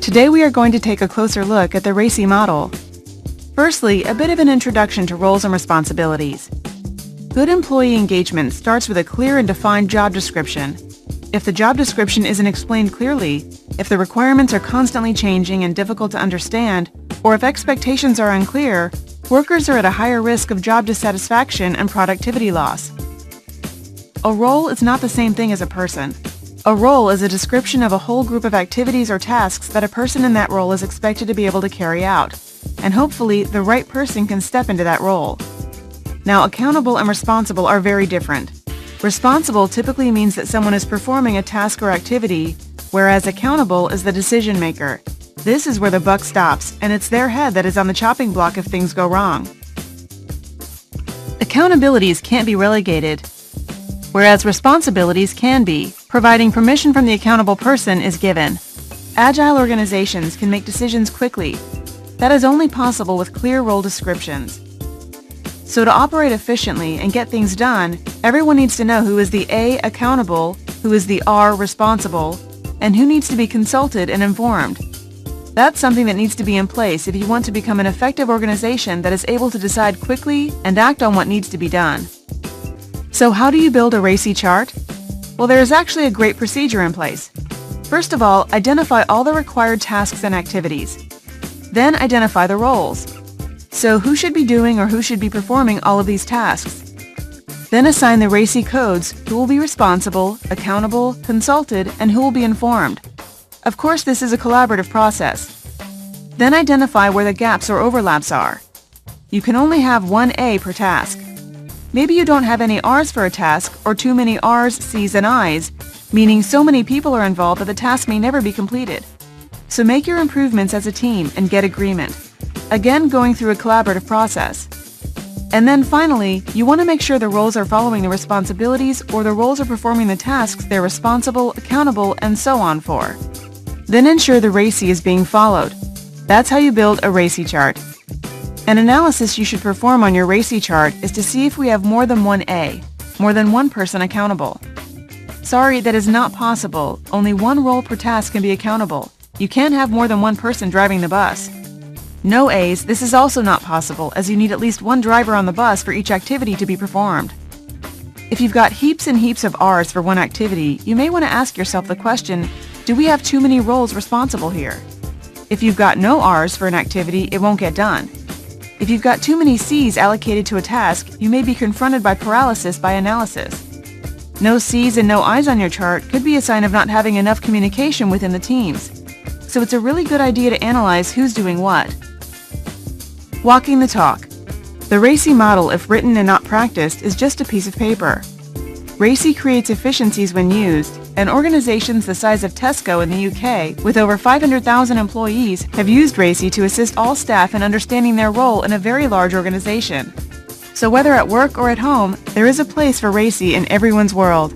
Today we are going to take a closer look at the RACI model. Firstly, a bit of an introduction to roles and responsibilities. Good employee engagement starts with a clear and defined job description. If the job description isn't explained clearly, if the requirements are constantly changing and difficult to understand, or if expectations are unclear, workers are at a higher risk of job dissatisfaction and productivity loss. A role is not the same thing as a person. A role is a description of a whole group of activities or tasks that a person in that role is expected to be able to carry out, and hopefully the right person can step into that role. Now, accountable and responsible are very different. Responsible typically means that someone is performing a task or activity, whereas accountable is the decision maker. This is where the buck stops, and it's their head that is on the chopping block if things go wrong. Accountabilities can't be relegated, whereas responsibilities can be, providing permission from the accountable person is given. Agile organizations can make decisions quickly. That is only possible with clear role descriptions. So to operate efficiently and get things done, everyone needs to know who is the A, accountable, who is the R, responsible, and who needs to be consulted and informed. That's something that needs to be in place if you want to become an effective organization that is able to decide quickly and act on what needs to be done. So how do you build a RACI chart? Well, there is actually a great procedure in place. First of all, identify all the required tasks and activities. Then identify the roles. So who should be doing or who should be performing all of these tasks? Then assign the RACI codes, who will be responsible, accountable, consulted, and who will be informed. Of course, this is a collaborative process. Then identify where the gaps or overlaps are. You can only have one A per task. Maybe you don't have any R's for a task, or too many R's, C's, and I's, meaning so many people are involved that the task may never be completed. So make your improvements as a team and get agreement. Again, going through a collaborative process. And then finally, you want to make sure the roles are following the responsibilities or the roles are performing the tasks they're responsible, accountable, and so on for. Then ensure the RACI is being followed. That's how you build a RACI chart. An analysis you should perform on your RACI chart is to see if we have more than one A, more than one person accountable. Sorry, that is not possible. Only one role per task can be accountable. You can't have more than one person driving the bus. No A's, this is also not possible, as you need at least one driver on the bus for each activity to be performed. If you've got heaps and heaps of R's for one activity, you may want to ask yourself the question, do we have too many roles responsible here? If you've got no R's for an activity, it won't get done. If you've got too many C's allocated to a task, you may be confronted by paralysis by analysis. No C's and no I's on your chart could be a sign of not having enough communication within the teams. So it's a really good idea to analyze who's doing what. Walking the talk. The RACI model, if written and not practiced, is just a piece of paper. RACI creates efficiencies when used, and organizations the size of Tesco in the UK, with over 500,000 employees, have used RACI to assist all staff in understanding their role in a very large organization. So whether at work or at home, there is a place for RACI in everyone's world.